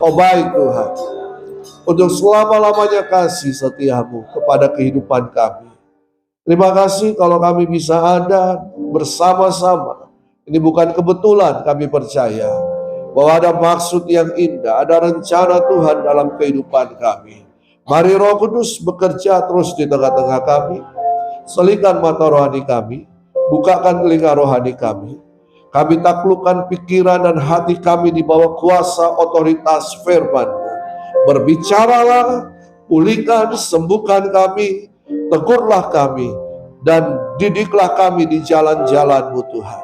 Oh baik Tuhan, untuk selama-lamanya kasih setiamu kepada kehidupan kami. Terima kasih kalau kami bisa ada bersama-sama. Ini bukan kebetulan, kami percaya bahwa ada maksud yang indah, ada rencana Tuhan dalam kehidupan kami. Mari Roh Kudus bekerja terus di tengah-tengah kami. Selingkan mata rohani kami, bukakan telinga rohani kami. Kami taklukkan pikiran dan hati kami di bawah kuasa otoritas firman-Mu. Berbicaralah, pulihkan, sembuhkan kami, tegurlah kami, dan didiklah kami di jalan-jalan-Mu Tuhan.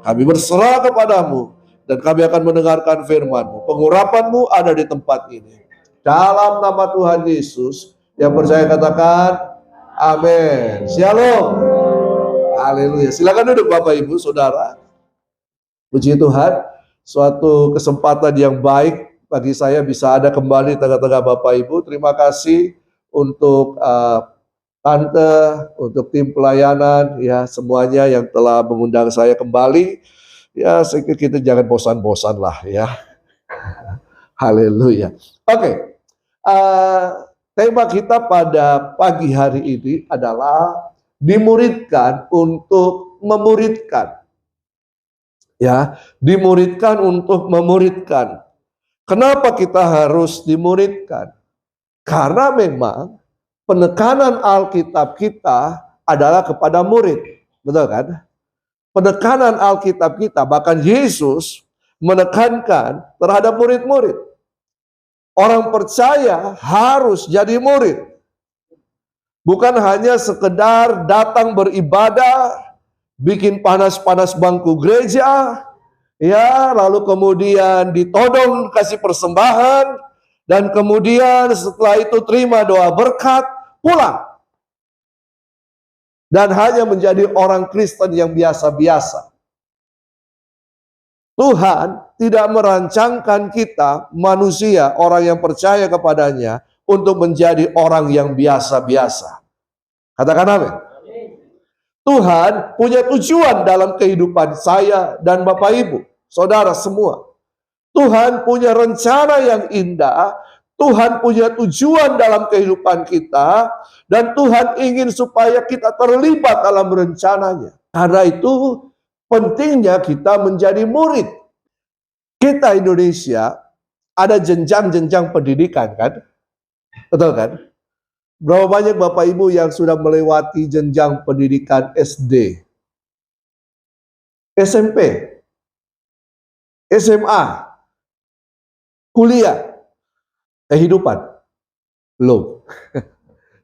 Kami berserah kepadamu, dan kami akan mendengarkan firman-Mu. Pengurapan-Mu ada di tempat ini. Dalam nama Tuhan Yesus, yang percaya katakan, amin. Shalom. Haleluya. Silakan duduk Bapak Ibu, Saudara. Puji Tuhan, suatu kesempatan yang baik bagi saya bisa ada kembali tengah-tengah Bapak Ibu. Terima kasih untuk Tante, untuk tim pelayanan, ya semuanya yang telah mengundang saya kembali. Ya, saya kira kita jangan bosan-bosan lah ya. Haleluya. Oke, tema kita pada pagi hari ini adalah dimuridkan untuk memuridkan. Ya, dimuridkan untuk memuridkan. Kenapa kita harus dimuridkan? Karena memang penekanan Alkitab kita adalah kepada murid. Betul kan? Penekanan Alkitab kita, bahkan Yesus menekankan terhadap murid-murid. Orang percaya harus jadi murid. Bukan hanya sekedar datang beribadah, bikin panas-panas bangku gereja, ya, lalu kemudian ditodong kasih persembahan, dan kemudian setelah itu terima doa berkat, pulang. Dan hanya menjadi orang Kristen yang biasa-biasa. Tuhan tidak merancangkan kita, manusia, orang yang percaya kepadanya, untuk menjadi orang yang biasa-biasa. Katakan amin. Tuhan punya tujuan dalam kehidupan saya dan Bapak Ibu, saudara semua. Tuhan punya rencana yang indah, Tuhan punya tujuan dalam kehidupan kita, dan Tuhan ingin supaya kita terlibat dalam rencananya. Karena itu pentingnya kita menjadi murid. Kita Indonesia ada jenjang-jenjang pendidikan kan? Betul kan? Berapa banyak Bapak Ibu yang sudah melewati jenjang pendidikan SD, SMP, SMA, kuliah, kehidupan? Belum.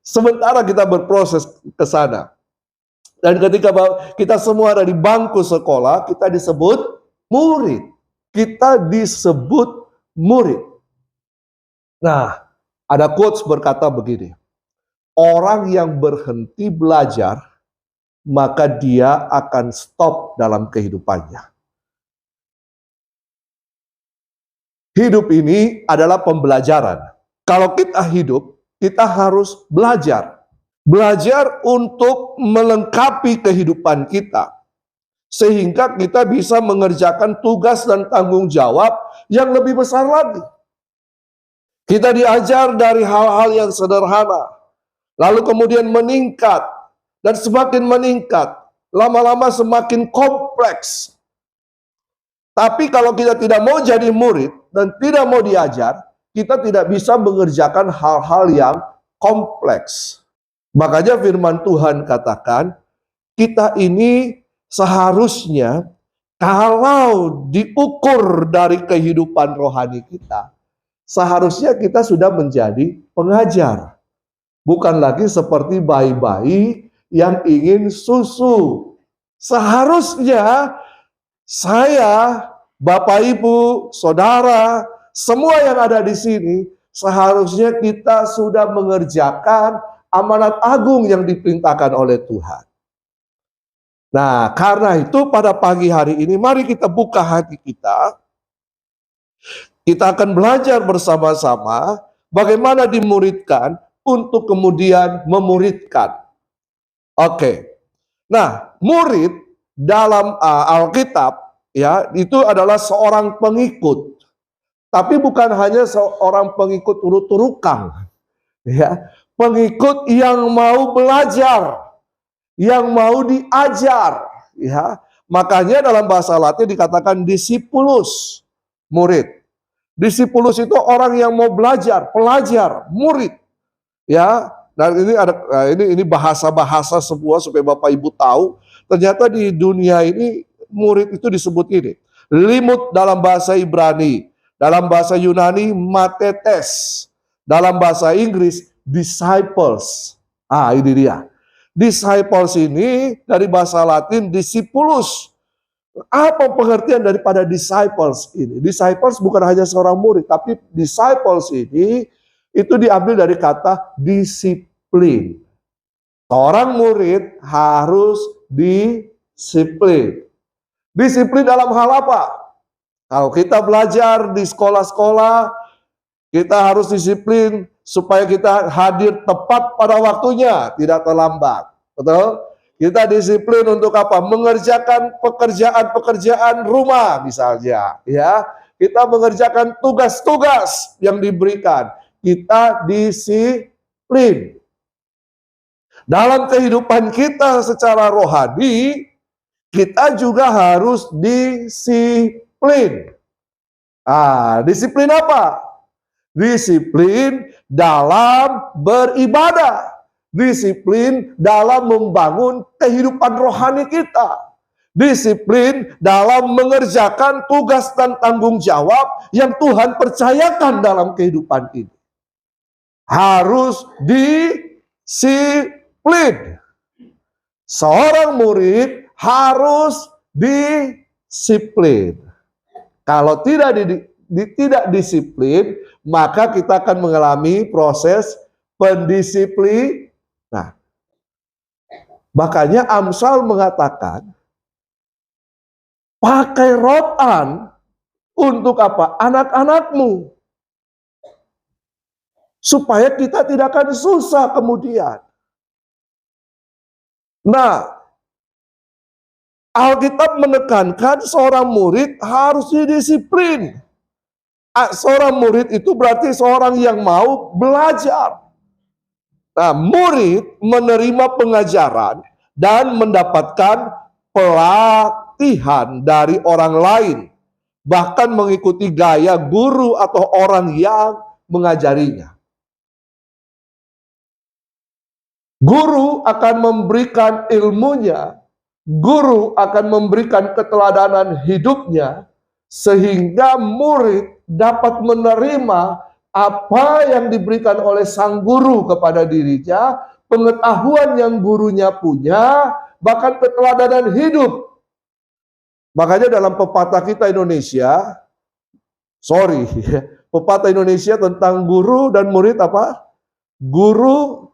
Sementara kita berproses ke sana. Dan ketika kita semua ada di bangku sekolah, kita disebut murid. Kita disebut murid. Nah, ada quotes berkata begini. Orang yang berhenti belajar, maka dia akan stop dalam kehidupannya. Hidup ini adalah pembelajaran. Kalau kita hidup, kita harus belajar. Belajar untuk melengkapi kehidupan kita. Sehingga kita bisa mengerjakan tugas dan tanggung jawab yang lebih besar lagi. Kita diajar dari hal-hal yang sederhana. Lalu kemudian meningkat, dan semakin meningkat, lama-lama semakin kompleks. Tapi kalau kita tidak mau jadi murid, dan tidak mau diajar, kita tidak bisa mengerjakan hal-hal yang kompleks. Makanya firman Tuhan katakan, kita ini seharusnya kalau diukur dari kehidupan rohani kita, seharusnya kita sudah menjadi pengajar. Bukan lagi seperti bayi-bayi yang ingin susu. Seharusnya saya, Bapak Ibu, Saudara, semua yang ada di sini, seharusnya kita sudah mengerjakan amanat agung yang diperintahkan oleh Tuhan. Nah, karena itu pada pagi hari ini, mari kita buka hati kita. Kita akan belajar bersama-sama bagaimana dimuridkan, untuk kemudian memuridkan. Oke. Nah, murid dalam Alkitab ya, itu adalah seorang pengikut. Tapi bukan hanya seorang pengikut urut-urukang, ya, pengikut yang mau belajar, yang mau diajar, ya. Makanya dalam bahasa Latin dikatakan discipulus, murid. Discipulus itu orang yang mau belajar, pelajar, murid, ya. Dan ini bahasa-bahasa sebuah supaya Bapak Ibu tahu, ternyata di dunia ini murid itu disebut ini. Limut dalam bahasa Ibrani, dalam bahasa Yunani matetes, dalam bahasa Inggris disciples. Ini dia. Disciples ini dari bahasa Latin discipulus. Apa pengertian daripada disciples ini? Disciples bukan hanya seorang murid, tapi disciples ini itu diambil dari kata disiplin. Seorang murid harus disiplin. Disiplin dalam hal apa? Kalau kita belajar di sekolah-sekolah, kita harus disiplin supaya kita hadir tepat pada waktunya, tidak terlambat. Betul? Kita disiplin untuk apa? Mengerjakan pekerjaan-pekerjaan rumah misalnya, ya. Kita mengerjakan tugas-tugas yang diberikan. Kita disiplin. Dalam kehidupan kita secara rohani, kita juga harus disiplin. Disiplin apa? Disiplin dalam beribadah. Disiplin dalam membangun kehidupan rohani kita. Disiplin dalam mengerjakan tugas dan tanggung jawab yang Tuhan percayakan dalam kehidupan ini. Harus disiplin. Seorang murid harus disiplin. Kalau tidak disiplin, maka kita akan mengalami proses pendisiplin. Nah, makanya Amsal mengatakan, pakai rotan untuk apa? Anak-anakmu. Supaya kita tidak akan susah kemudian. Nah, Alkitab menekankan seorang murid harus didisiplin. Seorang murid itu berarti seorang yang mau belajar. Nah, murid menerima pengajaran dan mendapatkan pelatihan dari orang lain. Bahkan mengikuti gaya guru atau orang yang mengajarinya. Guru akan memberikan ilmunya, guru akan memberikan keteladanan hidupnya, sehingga murid dapat menerima apa yang diberikan oleh sang guru kepada dirinya, pengetahuan yang gurunya punya, bahkan keteladanan hidup. Makanya dalam pepatah kita Indonesia, pepatah Indonesia tentang guru dan murid apa? Guru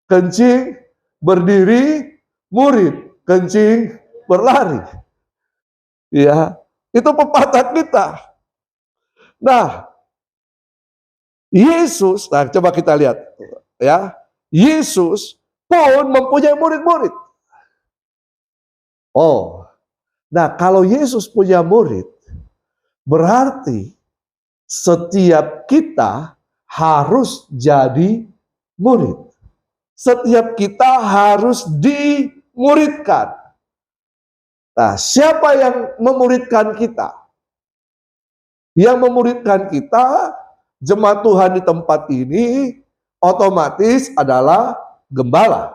kencing berdiri, murid kencing berlari. Ya, itu pepatah kita. Nah, Yesus, coba kita lihat, ya. Yesus pun mempunyai murid-murid. Nah, kalau Yesus punya murid, berarti setiap kita harus jadi murid. Setiap kita harus dimuridkan. Nah, siapa yang memuridkan kita? Yang memuridkan kita, jemaat Tuhan di tempat ini, otomatis adalah gembala.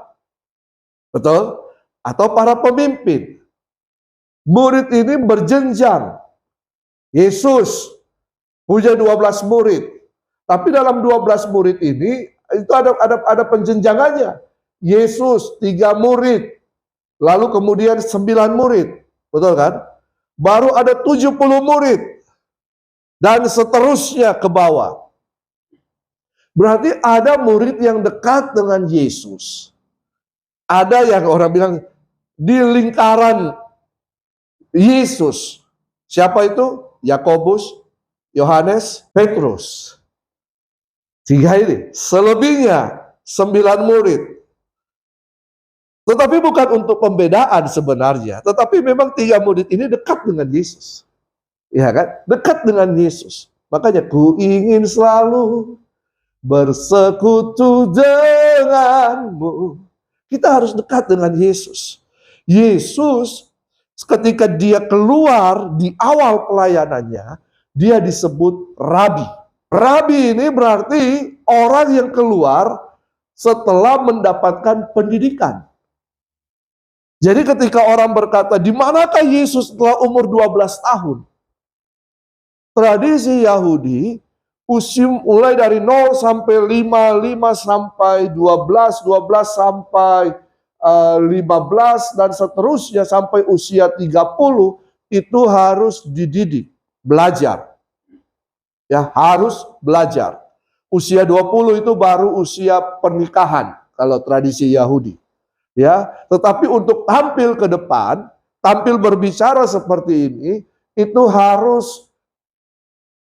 Betul? Atau para pemimpin. Murid ini berjenjang. Yesus punya 12 murid. Tapi dalam 12 murid ini, itu ada penjenjangannya. Yesus 3 murid, lalu kemudian 9 murid, betul kan? Baru ada 70 murid, dan seterusnya ke bawah. Berarti ada murid yang dekat dengan Yesus. Ada yang orang bilang di lingkaran Yesus. Siapa itu? Yakobus, Yohanes, Petrus. 3 ini, selebihnya 9 murid. Tetapi bukan untuk pembedaan sebenarnya, tetapi memang 3 murid ini dekat dengan Yesus. Ya kan? Dekat dengan Yesus. Makanya ku ingin selalu bersekutu denganmu. Kita harus dekat dengan Yesus. Yesus ketika dia keluar di awal pelayanannya, dia disebut Rabi. Rabi ini berarti orang yang keluar setelah mendapatkan pendidikan. Jadi ketika orang berkata, di manakah Yesus setelah umur 12 tahun? Tradisi Yahudi, usia mulai dari 0 sampai 5, 5 sampai 12, 12 sampai 15, dan seterusnya sampai usia 30, itu harus dididik, belajar. Ya, harus belajar. Usia 20 itu baru usia pernikahan, kalau tradisi Yahudi. Ya, tetapi untuk tampil ke depan, tampil berbicara seperti ini, itu harus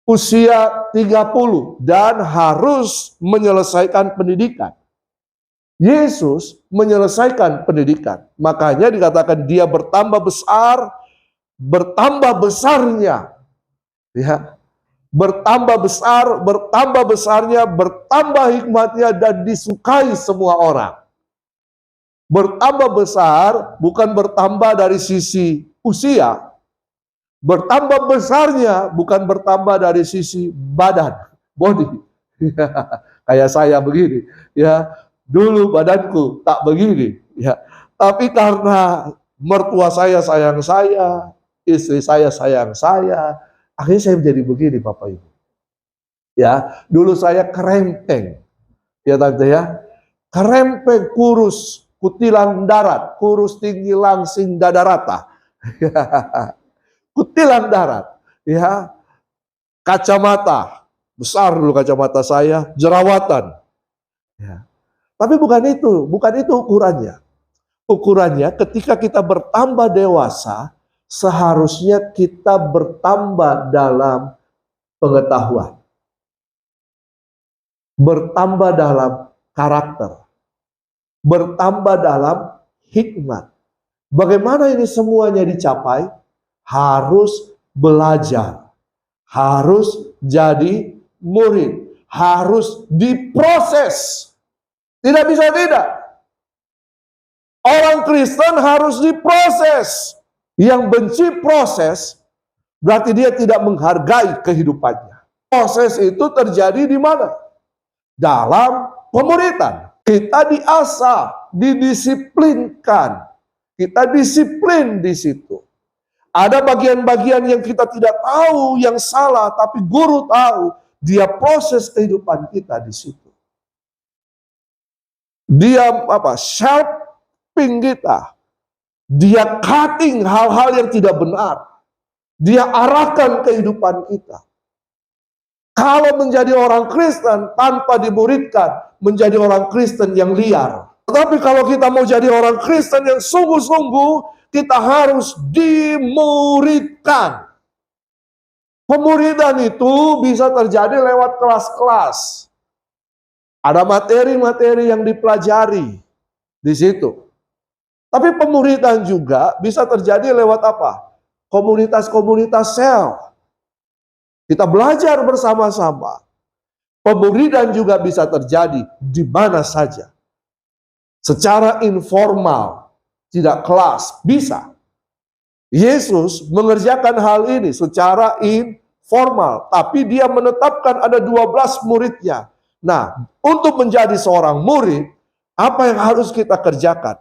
usia 30 dan harus menyelesaikan pendidikan. Yesus menyelesaikan pendidikan. Makanya dikatakan dia bertambah besar, bertambah besarnya. Ya. Bertambah besar, bertambah besarnya, bertambah hikmatnya dan disukai semua orang. Bertambah besar bukan bertambah dari sisi usia. Bertambah besarnya bukan bertambah dari sisi badan, body. Kayak saya begini, ya. Dulu badanku tak begini, ya. Tapi karena mertua saya sayang saya, istri saya sayang saya, akhirnya saya menjadi begini, Bapak Ibu. Ya, dulu saya kerempeng. Ya tante ya. Kerempeng, kurus, kutilang darat, kurus tinggi langsing dada rata. Kutilang darat, ya, kacamata besar dulu kacamata saya, jerawatan, ya. Tapi bukan itu ukurannya. Ukurannya ketika kita bertambah dewasa, seharusnya kita bertambah dalam pengetahuan, bertambah dalam karakter, bertambah dalam hikmat. Bagaimana ini semuanya dicapai? Harus belajar, harus jadi murid, harus diproses. Tidak bisa tidak. Orang Kristen harus diproses. Yang benci proses, berarti dia tidak menghargai kehidupannya. Proses itu terjadi di mana? Dalam pemuridan. Kita diasah, didisiplinkan. Kita disiplin di situ. Ada bagian-bagian yang kita tidak tahu yang salah, tapi guru tahu. Dia proses kehidupan kita di situ. Dia shaping kita. Dia cutting hal-hal yang tidak benar. Dia arahkan kehidupan kita. Kalau menjadi orang Kristen tanpa dimuridkan, menjadi orang Kristen yang liar. Tetapi kalau kita mau jadi orang Kristen yang sungguh-sungguh, kita harus dimuridkan. Pemuridan itu bisa terjadi lewat kelas-kelas. Ada materi-materi yang dipelajari di situ. Tapi pemuridan juga bisa terjadi lewat apa? Komunitas-komunitas sel. Kita belajar bersama-sama. Pemuridan juga bisa terjadi di mana saja. Secara informal, tidak kelas, bisa. Yesus mengerjakan hal ini secara informal, tapi dia menetapkan ada 12 muridnya. Nah, untuk menjadi seorang murid, apa yang harus kita kerjakan?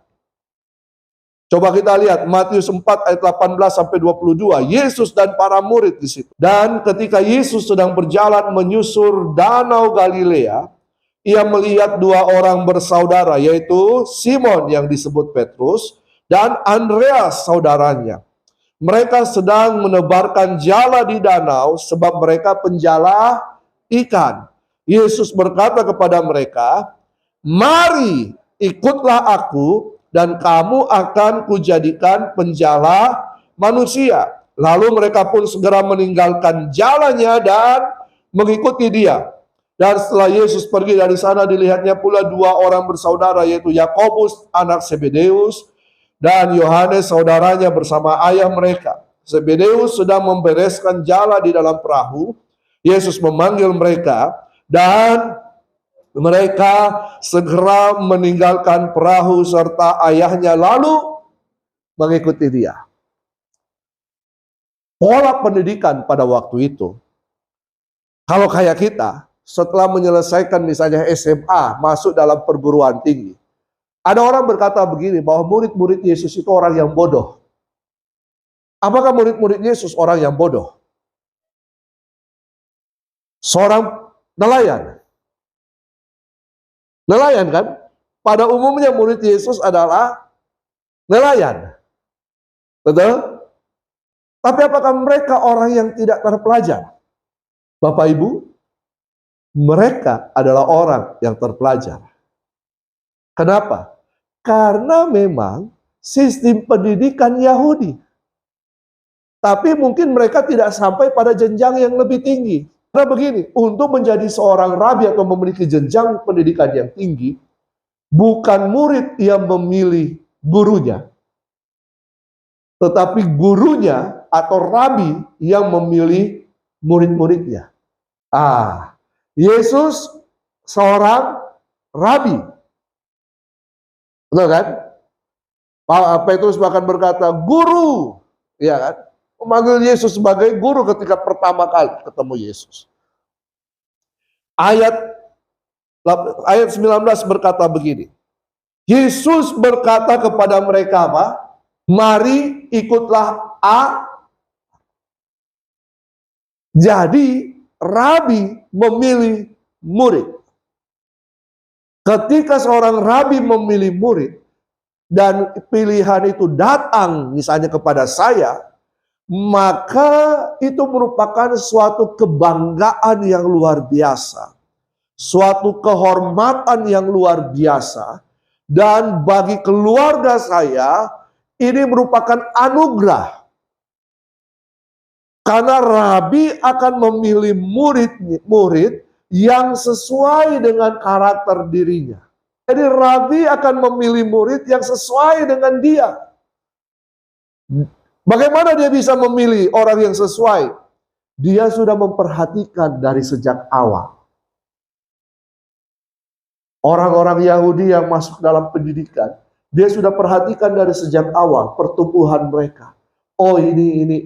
Coba kita lihat Matius 4 ayat 18 sampai 22. Yesus dan para murid di situ. Dan ketika Yesus sedang berjalan menyusur danau Galilea, ia melihat dua orang bersaudara, yaitu Simon yang disebut Petrus dan Andreas saudaranya. Mereka sedang menebarkan jala di danau sebab mereka penjala ikan. Yesus berkata kepada mereka, "Mari ikutlah aku, dan kamu akan kujadikan penjala manusia." Lalu mereka pun segera meninggalkan jalannya dan mengikuti dia. Dan setelah Yesus pergi dari sana, dilihatnya pula dua orang bersaudara, yaitu Yakobus anak Zebedeus dan Yohanes saudaranya bersama ayah mereka. Zebedeus sedang membereskan jala di dalam perahu. Yesus memanggil mereka dan mereka segera meninggalkan perahu serta ayahnya lalu mengikuti dia. Pola pendidikan pada waktu itu, kalau kayak kita, setelah menyelesaikan misalnya SMA, masuk dalam perguruan tinggi, ada orang berkata begini, bahwa murid-murid Yesus itu orang yang bodoh. Apakah murid-murid Yesus orang yang bodoh? Seorang nelayan. Nelayan kan? Pada umumnya murid Yesus adalah nelayan. Betul? Tapi apakah mereka orang yang tidak terpelajar? Bapak Ibu, mereka adalah orang yang terpelajar. Kenapa? Karena memang sistem pendidikan Yahudi. Tapi mungkin mereka tidak sampai pada jenjang yang lebih tinggi. Karena begini, untuk menjadi seorang rabi atau memiliki jenjang pendidikan yang tinggi, bukan murid yang memilih gurunya, tetapi gurunya atau rabi yang memilih murid-muridnya. Yesus seorang rabi. Betul kan? Petrus bahkan berkata, guru. Ya kan? Memanggil Yesus sebagai guru ketika pertama kali ketemu Yesus. Ayat 19 berkata begini. Yesus berkata kepada mereka apa? Mari ikutlah Jadi rabi memilih murid. Ketika seorang rabi memilih murid dan pilihan itu datang misalnya kepada saya, maka itu merupakan suatu kebanggaan yang luar biasa. Suatu kehormatan yang luar biasa. Dan bagi keluarga saya, ini merupakan anugerah. Karena rabi akan memilih murid-murid yang sesuai dengan karakter dirinya. Jadi rabi akan memilih murid yang sesuai dengan dia. Bagaimana dia bisa memilih orang yang sesuai? Dia sudah memperhatikan dari sejak awal. Orang-orang Yahudi yang masuk dalam pendidikan, dia sudah perhatikan dari sejak awal pertumbuhan mereka. Oh ini.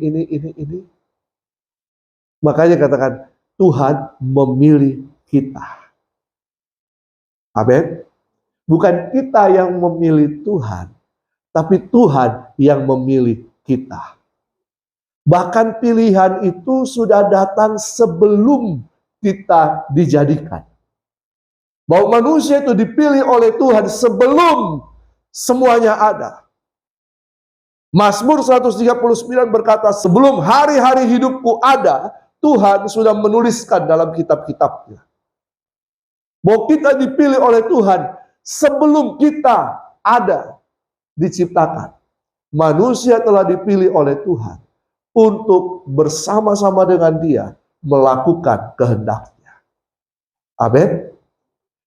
Makanya katakan, Tuhan memilih kita. Amin. Bukan kita yang memilih Tuhan, tapi Tuhan yang memilih kita. Bahkan pilihan itu sudah datang sebelum kita dijadikan. Bahwa manusia itu dipilih oleh Tuhan sebelum semuanya ada. Mazmur 139 berkata, sebelum hari-hari hidupku ada, Tuhan sudah menuliskan dalam kitab-kitabnya. Bahwa kita dipilih oleh Tuhan sebelum kita ada, diciptakan. Manusia telah dipilih oleh Tuhan untuk bersama-sama dengan dia melakukan kehendaknya. Amin.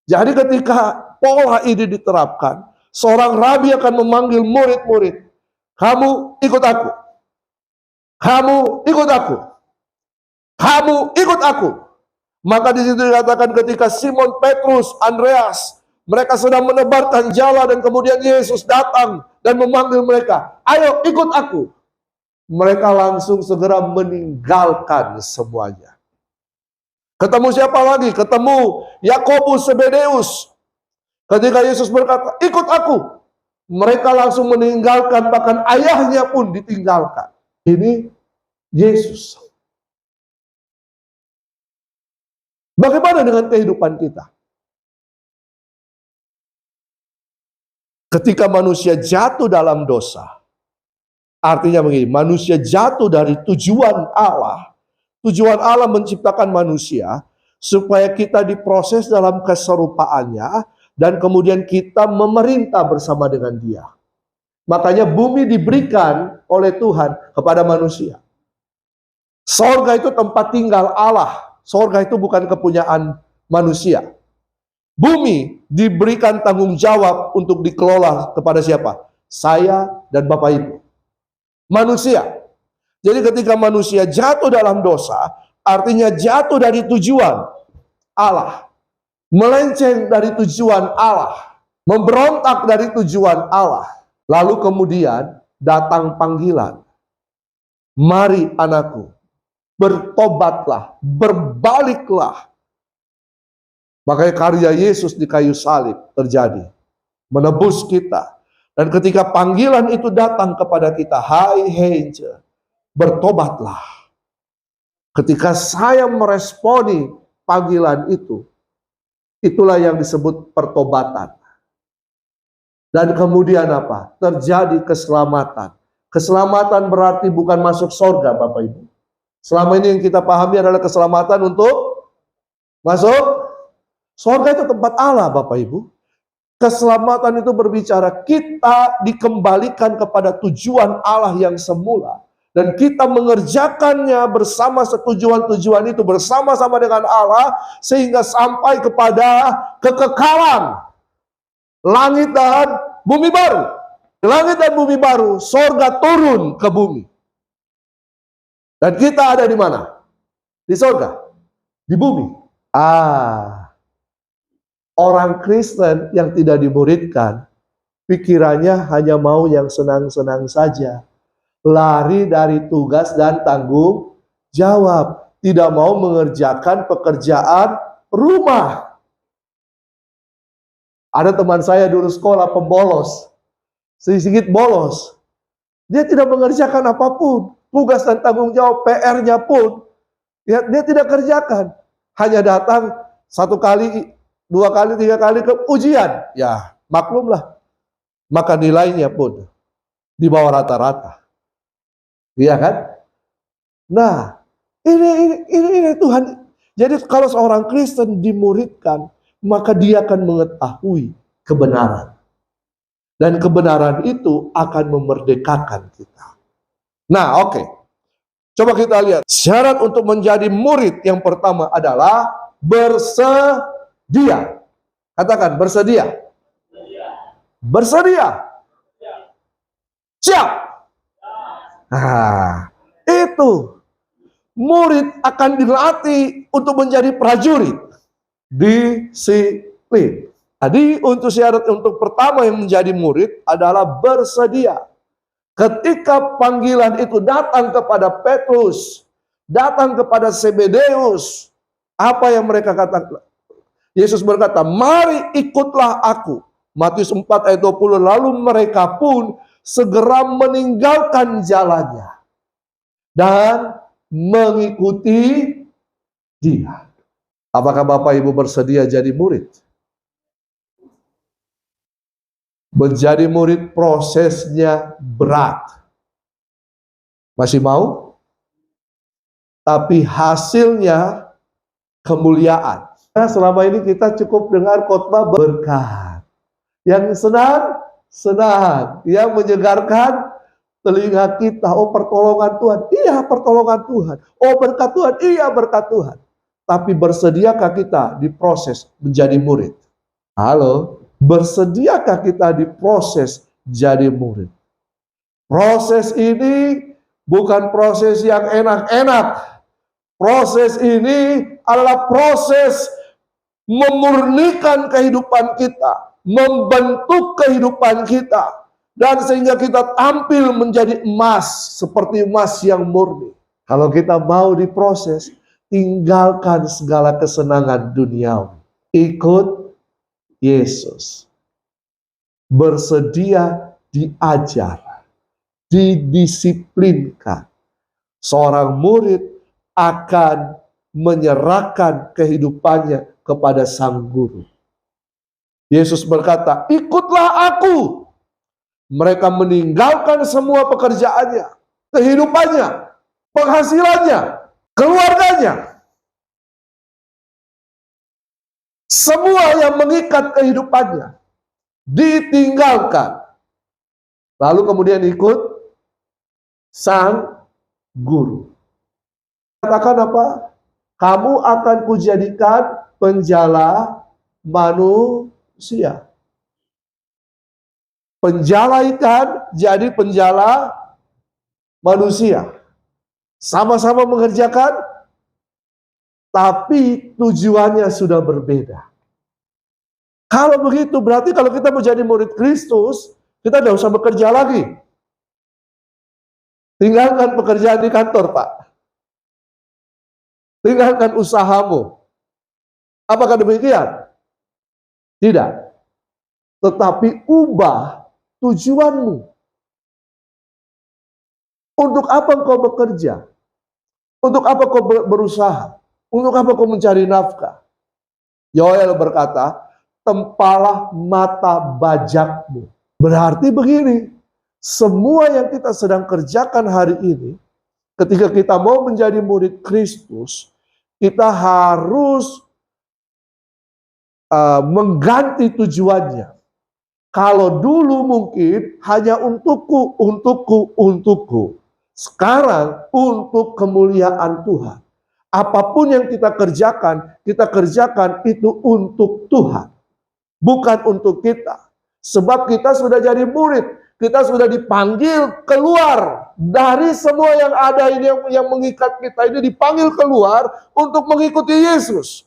Jadi ketika pola ini diterapkan, seorang rabi akan memanggil murid-murid, kamu ikut aku. Kamu ikut aku. Kamu ikut aku. Maka di situ dikatakan ketika Simon Petrus, Andreas, mereka sedang menebarkan jala dan kemudian Yesus datang dan memanggil mereka, ayo ikut aku. Mereka langsung segera meninggalkan semuanya. Ketemu siapa lagi? Ketemu Yakobus Zebedeus. Ketika Yesus berkata, ikut aku. Mereka langsung meninggalkan, bahkan ayahnya pun ditinggalkan. Ini Yesus. Bagaimana dengan kehidupan kita? Ketika manusia jatuh dalam dosa, artinya begini, manusia jatuh dari tujuan Allah. Tujuan Allah menciptakan manusia supaya kita diproses dalam keserupaannya dan kemudian kita memerintah bersama dengan dia. Makanya bumi diberikan oleh Tuhan kepada manusia. Sorga itu tempat tinggal Allah. Sorga itu bukan kepunyaan manusia. Bumi diberikan tanggung jawab untuk dikelola kepada siapa? Saya dan Bapak Ibu. Manusia. Jadi ketika manusia jatuh dalam dosa, artinya jatuh dari tujuan Allah, melenceng dari tujuan Allah, memberontak dari tujuan Allah. Lalu kemudian datang panggilan, mari anakku, bertobatlah, berbaliklah. Makanya karya Yesus di kayu salib terjadi, menebus kita. Dan ketika panggilan itu datang kepada kita, hai Heinze, bertobatlah. Ketika saya meresponi panggilan itu, itulah yang disebut pertobatan. Dan kemudian apa? Terjadi keselamatan. Keselamatan berarti bukan masuk surga, Bapak Ibu. Selama ini yang kita pahami adalah keselamatan untuk masuk surga, itu tempat Allah, Bapak Ibu. Keselamatan itu berbicara kita dikembalikan kepada tujuan Allah yang semula. Dan kita mengerjakannya bersama setujuan-tujuan itu bersama-sama dengan Allah sehingga sampai kepada kekekalan. Langit dan bumi baru. Langit dan bumi baru, sorga turun ke bumi. Dan kita ada di mana? Di sorga, di bumi. Orang Kristen yang tidak dimuridkan, pikirannya hanya mau yang senang-senang saja. Lari dari tugas dan tanggung jawab. Tidak mau mengerjakan pekerjaan rumah. Ada teman saya dulu sekolah pembolos, sedikit bolos. Dia tidak mengerjakan apapun, tugas dan tanggung jawab, PR-nya pun ya, dia tidak kerjakan. Hanya datang 1 kali, 2 kali, 3 kali ke ujian. Ya, maklumlah. Maka nilainya pun di bawah rata-rata. Iya kan? Nah, ini Tuhan. Jadi kalau seorang Kristen dimuridkan, maka dia akan mengetahui kebenaran. Dan kebenaran itu akan memerdekakan kita. Nah, oke. Coba kita lihat. Syarat untuk menjadi murid yang pertama adalah bersedia. Katakan, bersedia. Bersedia. Siap. Nah, itu. Murid akan dilatih untuk menjadi prajurit. Disiplin. Jadi untuk syarat untuk pertama yang menjadi murid adalah bersedia. Ketika panggilan itu datang kepada Petrus, datang kepada Zebedeus, apa yang mereka katakan? Yesus berkata, mari ikutlah aku. Matius 4 ayat 20, lalu mereka pun segera meninggalkan jalannya dan mengikuti dia. Apakah Bapak Ibu bersedia jadi murid? Menjadi murid prosesnya berat. Masih mau? Tapi hasilnya kemuliaan. Nah, selama ini kita cukup dengar khotbah berkat. Yang senang, senang. Yang menyegarkan telinga kita. Oh, pertolongan Tuhan. Iya, pertolongan Tuhan. Oh, berkat Tuhan. Iya, berkat Tuhan. Tapi bersediakah kita diproses menjadi murid? Halo? Bersediakah kita diproses jadi murid? Proses ini bukan proses yang enak-enak. Proses ini adalah proses memurnikan kehidupan kita, membentuk kehidupan kita, dan sehingga kita tampil menjadi emas, seperti emas yang murni. Kalau kita mau diproses, tinggalkan segala kesenangan duniawi. Ikut Yesus. Bersedia diajar, didisiplinkan. Seorang murid akan menyerahkan kehidupannya kepada sang guru. Yesus berkata, ikutlah aku. Mereka meninggalkan semua pekerjaannya, kehidupannya, penghasilannya, keluarganya. Semua yang mengikat kehidupannya ditinggalkan. Lalu kemudian ikut sang guru. Katakan apa? Kamu akan kujadikan penjala manusia. Penjala ikan jadi penjala manusia. Sama-sama mengerjakan tapi tujuannya sudah berbeda. Kalau begitu, berarti kalau kita menjadi murid Kristus, kita tidak usah bekerja lagi. Tinggalkan pekerjaan di kantor, Pak. Tinggalkan usahamu. Apakah demikian? Tidak. Tetapi ubah tujuanmu. Untuk apa kau bekerja? Untuk apa kau berusaha? Untuk apa kau mencari nafkah? Yoel berkata, tempalah mata bajakmu. Berarti begini, semua yang kita sedang kerjakan hari ini, ketika kita mau menjadi murid Kristus, kita harus mengganti tujuannya. Kalau dulu mungkin hanya untukku. Sekarang untuk kemuliaan Tuhan. Apapun yang kita kerjakan itu untuk Tuhan. Bukan untuk kita. Sebab kita sudah jadi murid. Kita sudah dipanggil keluar dari semua yang ada ini yang mengikat kita ini, dipanggil keluar untuk mengikuti Yesus.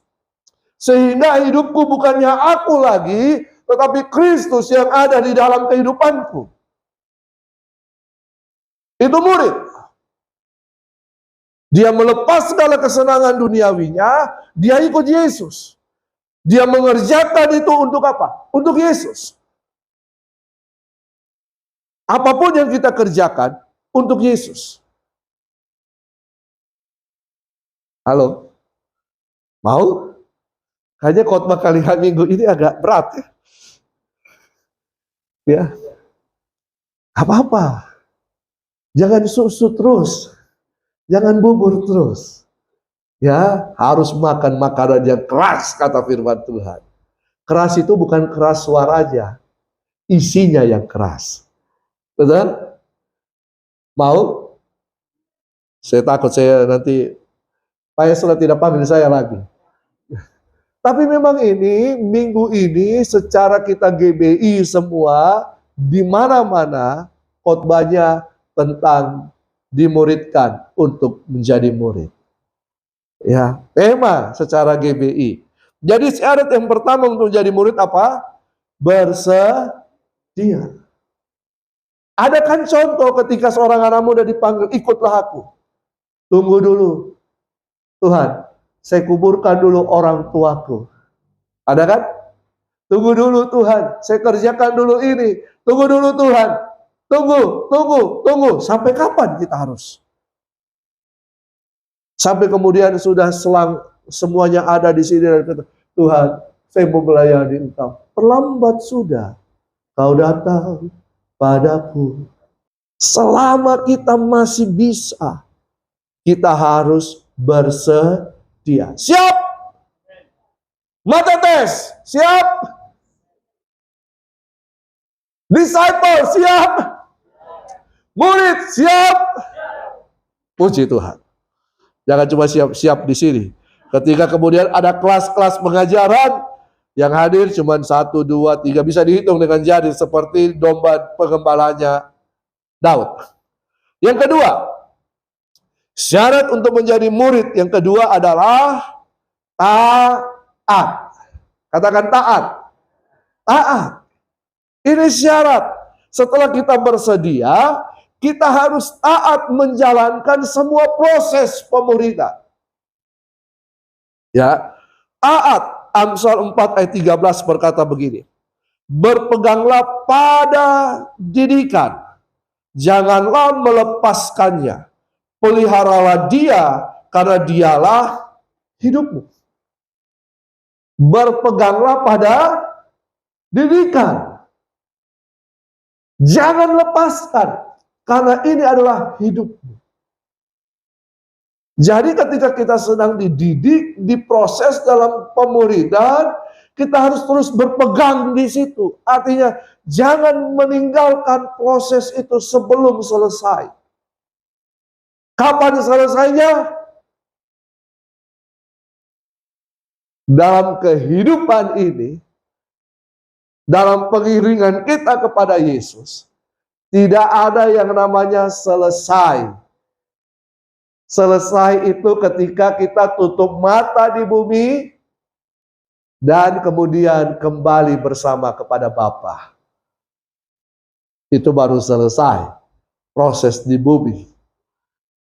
Sehingga hidupku bukannya aku lagi, tetapi Kristus yang ada di dalam kehidupanku. Itu murid. Dia melepas segala kesenangan duniawinya, dia ikut Yesus. Dia mengerjakan itu untuk apa? Untuk Yesus. Apapun yang kita kerjakan untuk Yesus. Halo? Mau? Kayaknya khotbah kali minggu ini agak berat ya. Ya. Apa-apa. Jangan susu terus. Jangan bubur terus. Ya, harus makan makanan yang keras, kata firman Tuhan. Keras itu bukan keras suaranya. Isinya yang keras. Betul? Mau? Saya takut saya nanti Pak Yesra tidak panggil saya lagi. Tapi memang ini, minggu ini secara kita GBI semua, di mana-mana khotbahnya tentang dimuridkan untuk menjadi murid. Ya, tema secara GBI. Jadi syarat yang pertama untuk menjadi murid apa? Bersedia. Ada kan contoh ketika seorang anak muda dipanggil, ikutlah aku. Tunggu dulu. Tuhan, saya kuburkan dulu orang tuaku. Ada kan? Tunggu dulu Tuhan, saya kerjakan dulu ini. Tunggu dulu Tuhan. Tunggu. Sampai kapan kita harus? Sampai kemudian sudah semuanya ada di sini dan kata, Tuhan, saya mau melayani Engkau. Terlambat sudah. Kau datang padaku. Selama kita masih bisa, kita harus bersedia. Siap? Mata tes, siap? Disciple, siap? Murid, siap? Puji Tuhan. Jangan cuma siap-siap di sini. Ketika kemudian ada kelas-kelas pengajaran, yang hadir cuma 1, 2, 3, bisa dihitung dengan jari seperti domba pengembalanya Daud. Yang kedua, syarat untuk menjadi murid yang kedua adalah taat. Katakan taat. Taat. Ini syarat. Setelah kita bersedia, kita harus taat menjalankan semua proses pemuridan. Ya, taat. Amsal 4 ayat 13 berkata begini. Berpeganglah pada didikan, janganlah melepaskannya. Peliharalah dia, karena dialah hidupmu. Berpeganglah pada didikan. Jangan lepaskan, karena ini adalah hidupmu. Jadi ketika kita sedang dididik, diproses dalam pemuridan, kita harus terus berpegang di situ. Artinya, jangan meninggalkan proses itu sebelum selesai. Kapan selesainya? Dalam kehidupan ini, dalam pengiringan kita kepada Yesus, tidak ada yang namanya selesai. Selesai itu ketika kita tutup mata di bumi dan kemudian kembali bersama kepada Bapa. Itu baru selesai proses di bumi.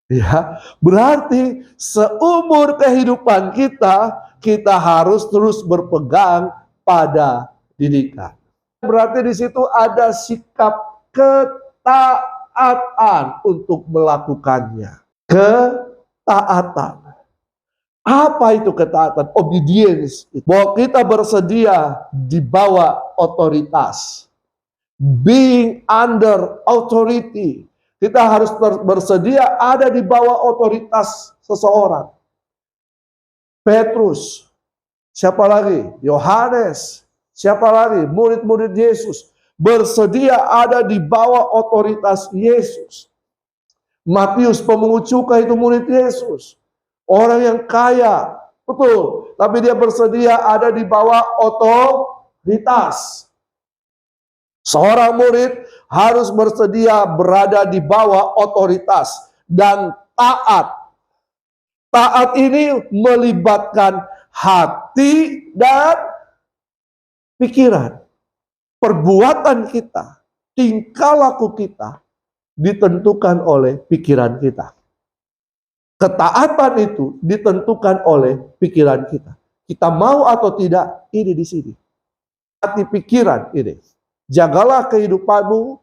Ya, berarti seumur kehidupan kita harus terus berpegang pada didikan. Berarti di situ ada sikap ketaatan untuk melakukannya. Ketaatan. Apa itu ketaatan? Obedience. Bahwa kita bersedia di bawah otoritas. Being under authority. Kita harus bersedia ada di bawah otoritas seseorang. Petrus. Siapa lagi? Yohanes. Siapa lagi? Murid-murid Yesus. Bersedia ada di bawah otoritas Yesus. Matius pemungut cukai itu murid Yesus. Orang yang kaya, betul. Tapi dia bersedia ada di bawah otoritas. Seorang murid harus bersedia berada di bawah otoritas dan taat. Taat ini melibatkan hati dan pikiran. Perbuatan kita, tingkah laku kita ditentukan oleh pikiran kita. Ketaatan itu ditentukan oleh pikiran kita. Kita mau atau tidak, ini di sini. Hati pikiran ini. Jagalah kehidupanmu,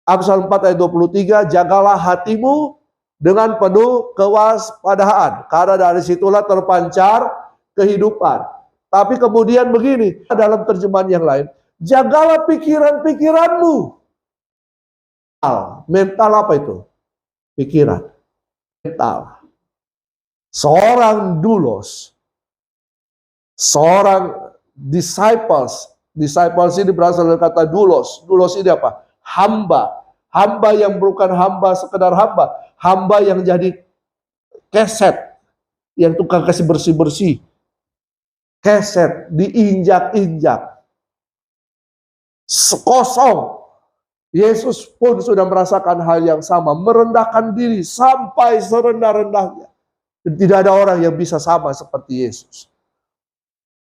Amsal 4 ayat 23, jagalah hatimu dengan penuh kewaspadaan. Karena dari situlah terpancar kehidupan. Tapi kemudian begini, dalam terjemahan yang lain, jagalah pikiran-pikiranmu. Mental apa itu? Pikiran. Mental. Seorang doulos, seorang disciples ini berasal dari kata doulos. Doulos ini apa? Hamba. Hamba yang bukan hamba sekedar hamba. Hamba yang jadi keset. Yang tukang kasih bersih-bersih. Keset, diinjak-injak. Sekosong. Yesus pun sudah merasakan hal yang sama. Merendahkan diri sampai serendah-rendahnya. Dan tidak ada orang yang bisa sama seperti Yesus.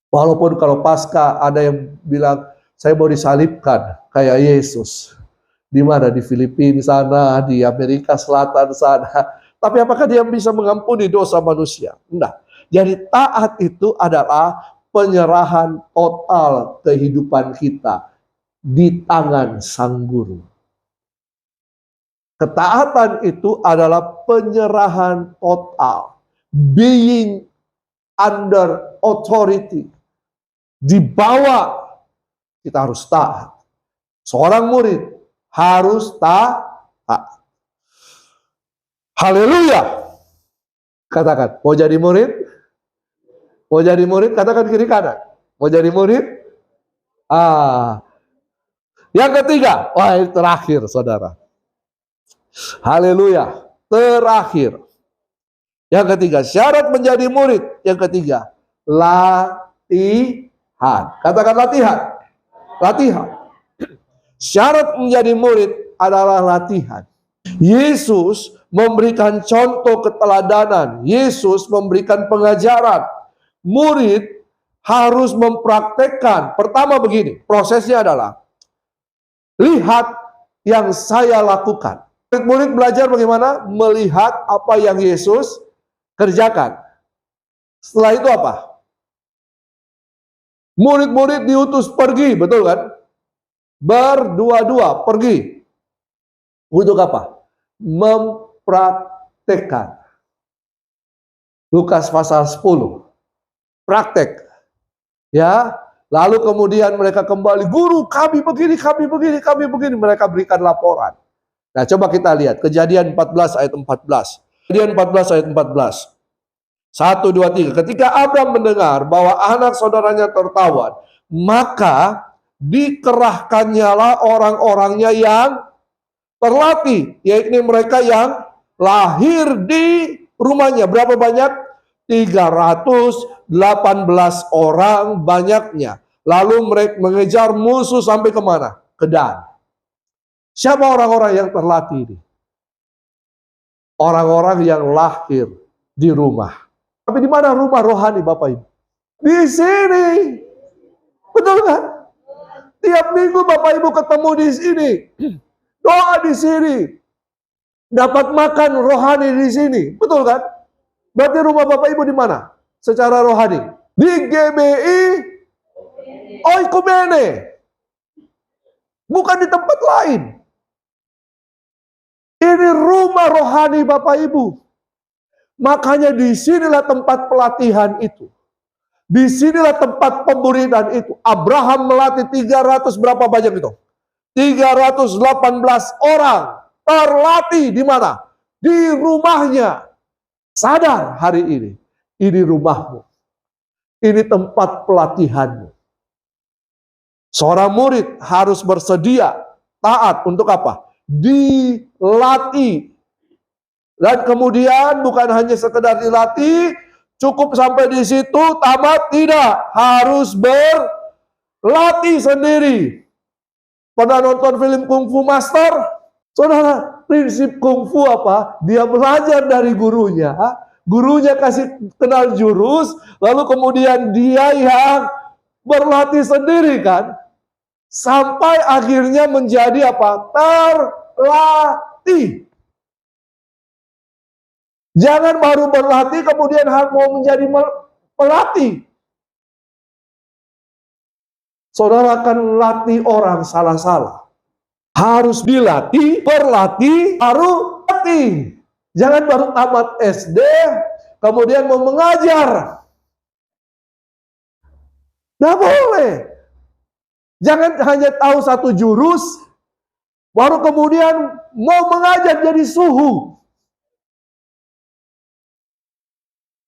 Walaupun kalau pasca ada yang bilang, saya mau disalibkan kayak Yesus. Di mana? Di Filipina sana, di Amerika Selatan sana. Tapi apakah dia bisa mengampuni dosa manusia? Enggak. Jadi taat itu adalah penyerahan total kehidupan kita di tangan Sang Guru. Ketaatan itu adalah penyerahan total. Being under authority. Di bawah kita harus taat. Seorang murid harus taat. Haleluya. Katakan, mau jadi murid? Mau jadi murid? Katakan kiri kanan. Mau jadi murid? Yang ketiga, wah ini terakhir saudara. Haleluya. Terakhir. Yang ketiga, syarat menjadi murid. Yang ketiga, latihan. Katakan latihan. Latihan. Syarat menjadi murid adalah latihan. Yesus memberikan contoh keteladanan. Yesus memberikan pengajaran. Murid harus mempraktekkan. Pertama begini, prosesnya adalah lihat yang saya lakukan. Murid belajar bagaimana? Melihat apa yang Yesus kerjakan. Setelah itu apa? Murid-murid diutus pergi, betul kan? Berdua-dua pergi. Untuk apa? Mempraktekkan. Lukas pasal 10. Praktek. Ya, lalu kemudian mereka kembali, guru kami begini. Mereka berikan laporan. Nah coba kita lihat, Kejadian 14 ayat 14. Kejadian 14 ayat 14. 1, 2, 3. Ketika Abraham mendengar bahwa anak saudaranya tertawan, maka dikerahkannyalah orang-orangnya yang terlatih, yaitu mereka yang lahir di rumahnya. Berapa banyak? 318 orang banyaknya. Lalu mereka mengejar musuh sampai kemana? Ke Dan. Siapa orang-orang yang terlatih ini? orang-orang yang lahir di rumah. Tapi di mana rumah rohani Bapak Ibu? Di sini. Betul kan? Tiap minggu Bapak Ibu ketemu di sini. Doa di sini. Dapat makan rohani di sini. Betul kan? Berarti rumah Bapak Ibu di mana? Secara rohani. Di GBI Oikumene. Bukan di tempat lain. Ini rumah rohani Bapak Ibu. Makanya disinilah tempat pelatihan itu. Disinilah tempat pemuridan itu. Abraham melatih 300 berapa banyak itu? 318 orang terlatih di mana? Di rumahnya. Sadar hari ini rumahmu. Ini tempat pelatihanmu. Seorang murid harus bersedia taat untuk apa? Dilatih. Dan kemudian bukan hanya sekedar dilatih, cukup sampai di situ, tamat, tidak. Harus berlatih sendiri. Pernah nonton film Kung Fu Master? Saudara, prinsip Kung Fu apa? Dia belajar dari gurunya. Gurunya kasih kenal jurus, lalu kemudian dia yang berlatih sendiri kan? Sampai akhirnya menjadi apa? Terlatih. Jangan baru berlatih kemudian mau menjadi pelatih. Saudara akan latih orang salah-salah. Harus dilatih, berlatih, baru latih. Jangan baru tamat SD, kemudian mau mengajar. Nggak boleh. Jangan hanya tahu satu jurus, baru kemudian mau mengajar jadi suhu.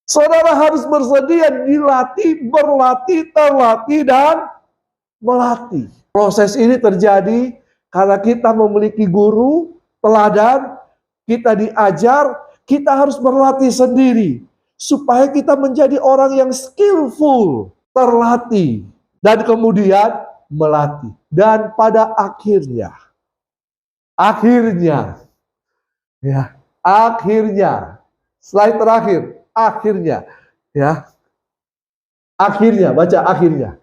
Saudara harus bersedia dilatih, berlatih, terlatih, dan melatih. Proses ini terjadi karena kita memiliki guru, teladan, kita diajar, kita harus berlatih sendiri. Supaya kita menjadi orang yang skillful, terlatih, dan kemudian melatih. Dan pada akhirnya, slide terakhir, akhirnya, baca akhirnya.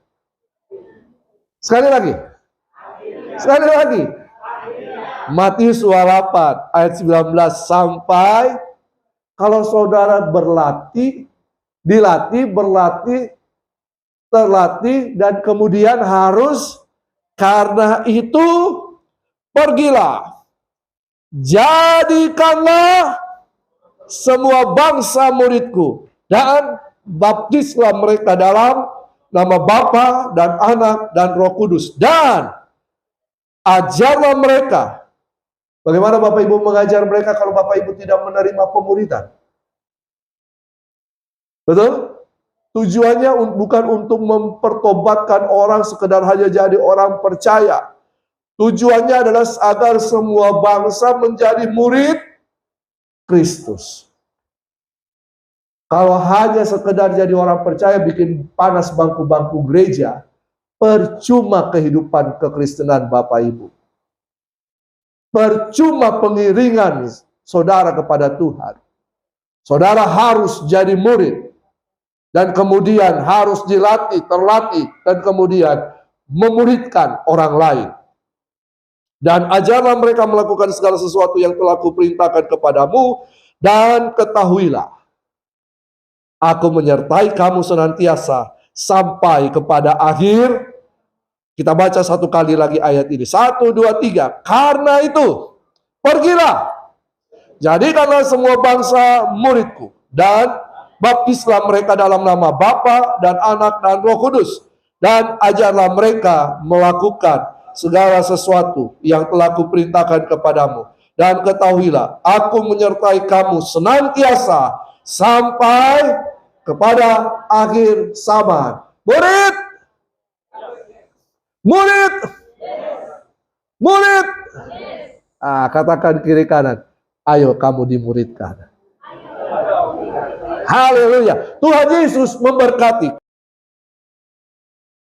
Sekali lagi. Matius 28 ayat 19 sampai kalau saudara berlatih, dilatih, berlatih, terlatih, dan kemudian harus karena itu pergilah, jadikanlah semua bangsa muridku dan baptislah mereka dalam nama Bapa dan Anak dan Roh Kudus, dan ajarlah mereka. Bagaimana Bapak Ibu mengajar mereka kalau Bapak Ibu tidak menerima pemuridan? Betul? Tujuannya bukan untuk mempertobatkan orang sekedar hanya jadi orang percaya. Tujuannya adalah agar semua bangsa menjadi murid Kristus. Kalau hanya sekedar jadi orang percaya bikin panas bangku-bangku gereja, percuma kehidupan kekristenan Bapak Ibu. Percuma pengiringan saudara kepada Tuhan. Saudara harus jadi murid. Dan kemudian harus dilatih, terlatih. Dan kemudian memuridkan orang lain. Dan ajarlah mereka melakukan segala sesuatu yang telah kuperintahkan kepadamu. Dan ketahuilah, aku menyertai kamu senantiasa sampai kepada akhir. Kita baca satu kali lagi ayat ini. 1, 2, 3. Karena itu, pergilah. Jadikanlah semua bangsa muridku. Dan baptislah mereka dalam nama Bapa dan Anak dan Roh Kudus. Dan ajarlah mereka melakukan segala sesuatu yang telah kuperintahkan kepadamu. Dan ketahuilah, aku menyertai kamu senantiasa sampai kepada akhir zaman. Murid! Murid! Murid! Katakan kiri kanan, ayo kamu dimuridkan. Haleluya. Tuhan Yesus memberkati.